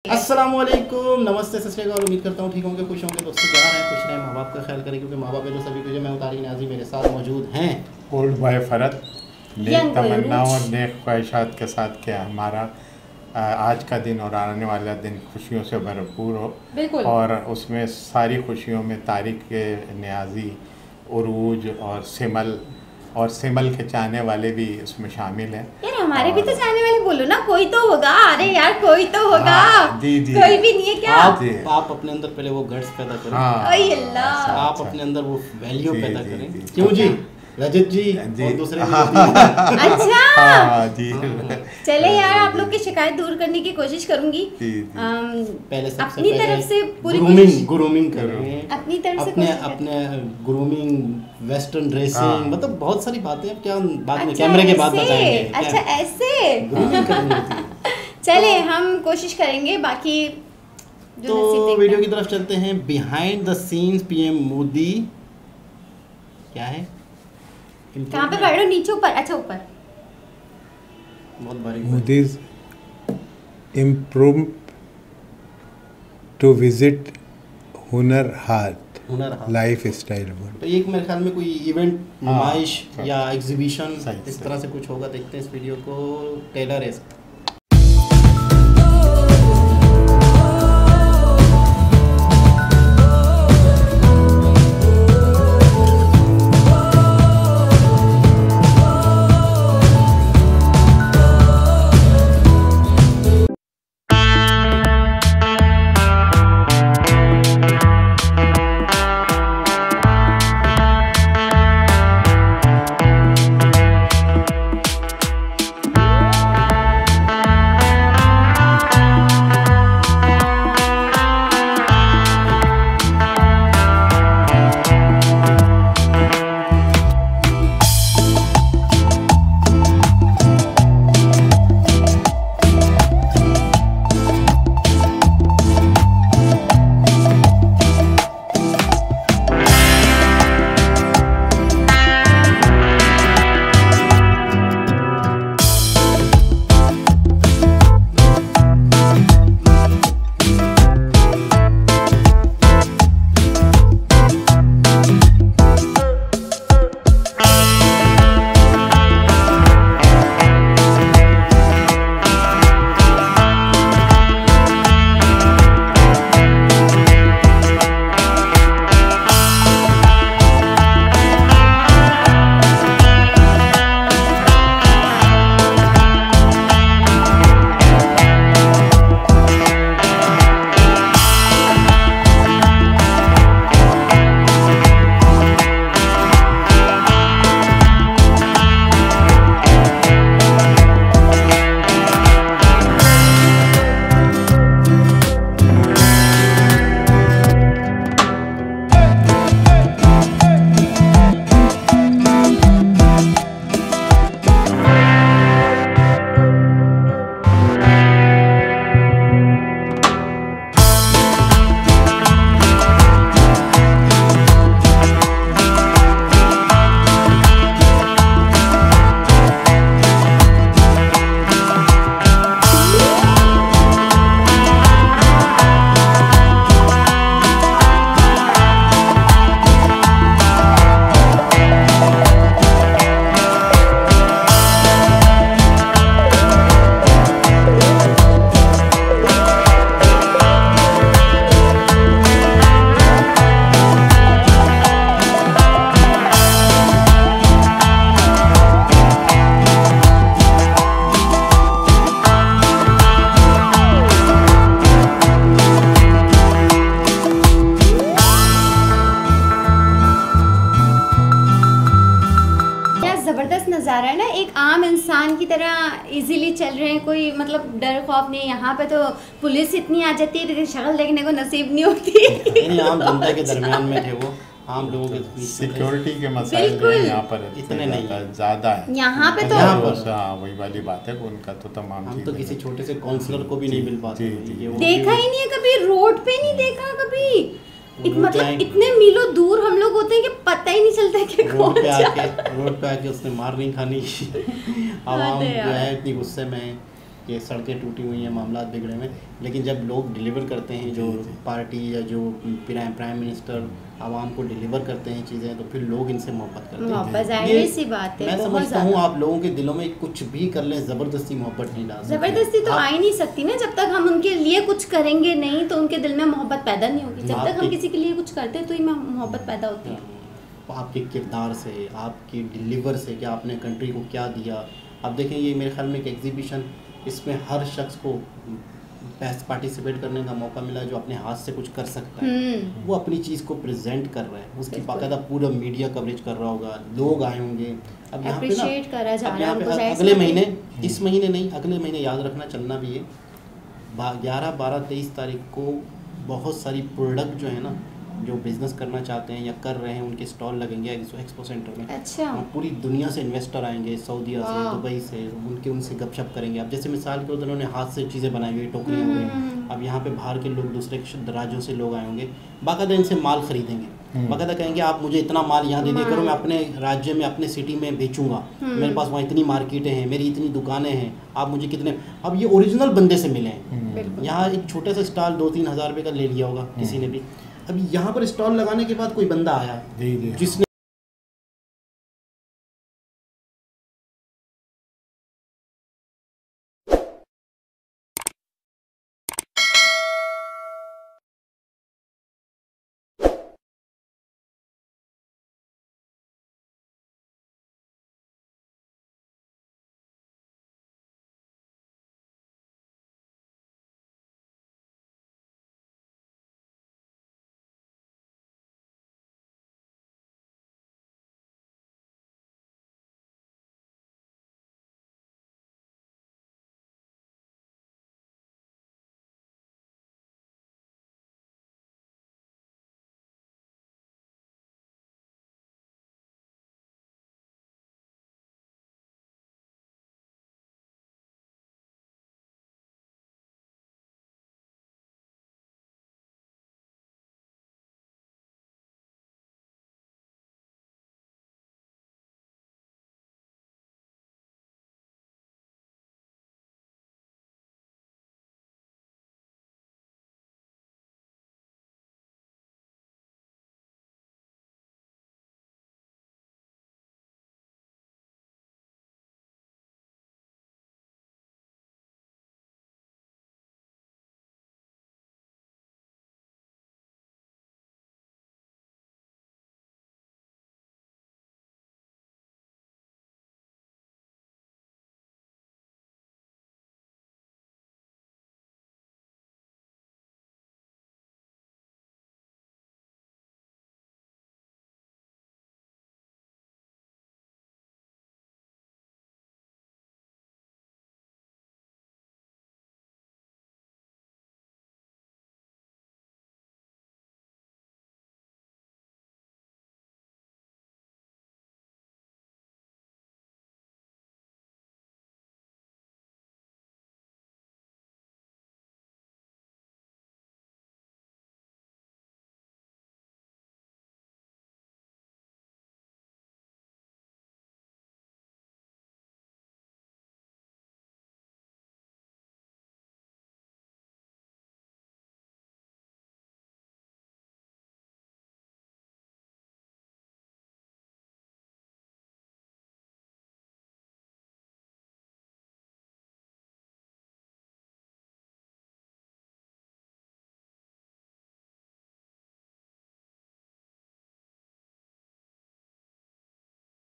अस्सलामुअलैकुम, नमस्ते, सत श्री अकाल। उम्मीद करता हूँ ठीक होंगे, खुश होंगे, दोस्तों क्या हैं, खुश रहें, माँ बाप का ख्याल करें, क्योंकि माँ बाप है जो सभी कुछ। मैं तारिक नाजी, मेरे साथ मौजूद हैं ओल्ड बॉय फरत। नेक तमन्नाओं और नेक ख्वाहिशात के साथ कि हमारा आज का दिन और आने वाला दिन खुशियों से भरपूर हो, और उसमें सारी खुशियों में तारिक के न्याजी, उरूज और सिमल के चाहने वाले भी उसमें शामिल हैं। यार हमारे भी तो चाहने वाले बोलो ना, कोई तो होगा। अरे यार कोई तो होगा। जी जी, कोई भी नहीं है क्या? आप अपने अंदर पहले वो गट्स पैदा करें। अल्लाह, आप अपने अंदर वो वैल्यू पैदा करें। क्यों जी रजत जी और दूसरे अच्छा जी। चले यार, आप लोग की शिकायत दूर करने की कोशिश करूंगी। पहले अपनी तरफ से पूरी ग्रूमिंग करें, अपनी तरफ से अपने ग्रूमिंग, वेस्टर्न ड्रेसिंग, मतलब बहुत सारी बातें क्या बाद में कैमरे के बाद बताएंगे। अच्छा ऐसे ग्रूमिंग करनी होती है। चले हम कोशिश करेंगे, बाकी तो वीडियो की तरफ चलते हैं। Behind the scenes PM Modi क्या है, कहाँ पे पढ़ रहे हो? नीचे ऊपर? अच्छा ऊपर। बहुत बारीक। Modi's improve to visit Hunar Haat life style. तो एक मेरे ख्याल में कोई इवेंट, नुमाइश या एग्जीबिशन इस तरह से कुछ होगा। देखते हैं इस वीडियो को। टेलर है इसका। नज़ारा है ना, एक आम इंसान की तरह इजीली चल रहे हैं, कोई मतलब डर खौफ नहीं। यहाँ पे तो पुलिस इतनी आ जाती है, शक्ल देखने को नसीब नहीं होती। आम जनता के दरमियान में थे वो, आम लोगों के बीच। सिक्योरिटी के मसाइल यहाँ पर इतने नहीं ज़्यादा है यहाँ पे। तो हाँ वही वाली बात है, उनका तो तमाम हम तो किसी छोटे से काउंसलर को भी नहीं मिल पाते, देखा ही नहीं है कभी, रोड पे नहीं देखा कभी। मतलब इतने मीलों दूर हम लोग होते हैं कि पता ही नहीं चलता कि रोड पे आके उसने मार नहीं खानी। आवाम जो है इतनी गुस्से में। कि सड़कें टूटी हुई हैं, मामला बिगड़े हुए हैं, लेकिन जब लोग डिलीवर करते हैं, जो पार्टी या जो प्राइम मिनिस्टर आवाम को डिलीवर करते हैं चीज़ें, तो फिर लोग इनसे मोहब्बत करते हैं। ये सी बात है। मैं समझता हूँ आप लोगों के दिलों में कुछ भी कर लें, ज़बरदस्ती मोहब्बत नहीं डाल सकते। ज़बरदस्ती तो आ ही नहीं सकती ना, जब तक हम उनके लिए कुछ करेंगे नहीं तो उनके दिल में मोहब्बत पैदा नहीं होगी। जब तक हम किसी के लिए कुछ करते हैं तो ही मोहब्बत पैदा होती है। आपके किरदार से, आपकी डिलीवर से, कि आपने कंट्री को क्या दिया। अब देखें, ये मेरे ख्याल में एक एग्जीबिशन, इसमें हर शख्स को पार्टिसिपेट करने का मौका मिला जो अपने हाथ से कुछ कर सकता है। वो अपनी चीज़ को प्रेजेंट कर रहा है, उसकी बाकायदा पूरा मीडिया कवरेज कर रहा होगा, लोग आए होंगे। अब यहाँ पे ना अगले महीने, इस महीने नहीं, अगले महीने याद रखना, चलना भी है 11, 12, 23 तारीख को बहुत सारी प्रोडक्ट जो है ना, जो बिज़नेस करना चाहते हैं या कर रहे हैं, उनके स्टॉल लगेंगे एक्सपो सेंटर में। अच्छा। पूरी दुनिया से इन्वेस्टर आएंगे, सऊदीया से, दुबई से, उनसे गपशप करेंगे। अब जैसे मिसाल के उन्होंने हाथ से चीज़ें बनाई हुई, टोकरियाँ हो गई, अब यहाँ पे बाहर के लोग, दूसरे राज्यों से लोग आए होंगे, बाकायदा इनसे माल खरीदेंगे, बाकायदा कहेंगे आप मुझे इतना माल यहाँ दे दिया करो, मैं अपने राज्य में, अपने सिटी में बेचूंगा, मेरे पास वहाँ इतनी मार्केटें हैं, मेरी इतनी दुकानें हैं, आप मुझे कितने। अब ये ओरिजिनल बंदे से मिले हैं। यहाँ एक छोटे सा स्टॉल 2-3 हज़ार रुपये का ले लिया होगा किसी ने भी। अब यहाँ पर स्टॉल लगाने के बाद कोई बंदा आया जिसने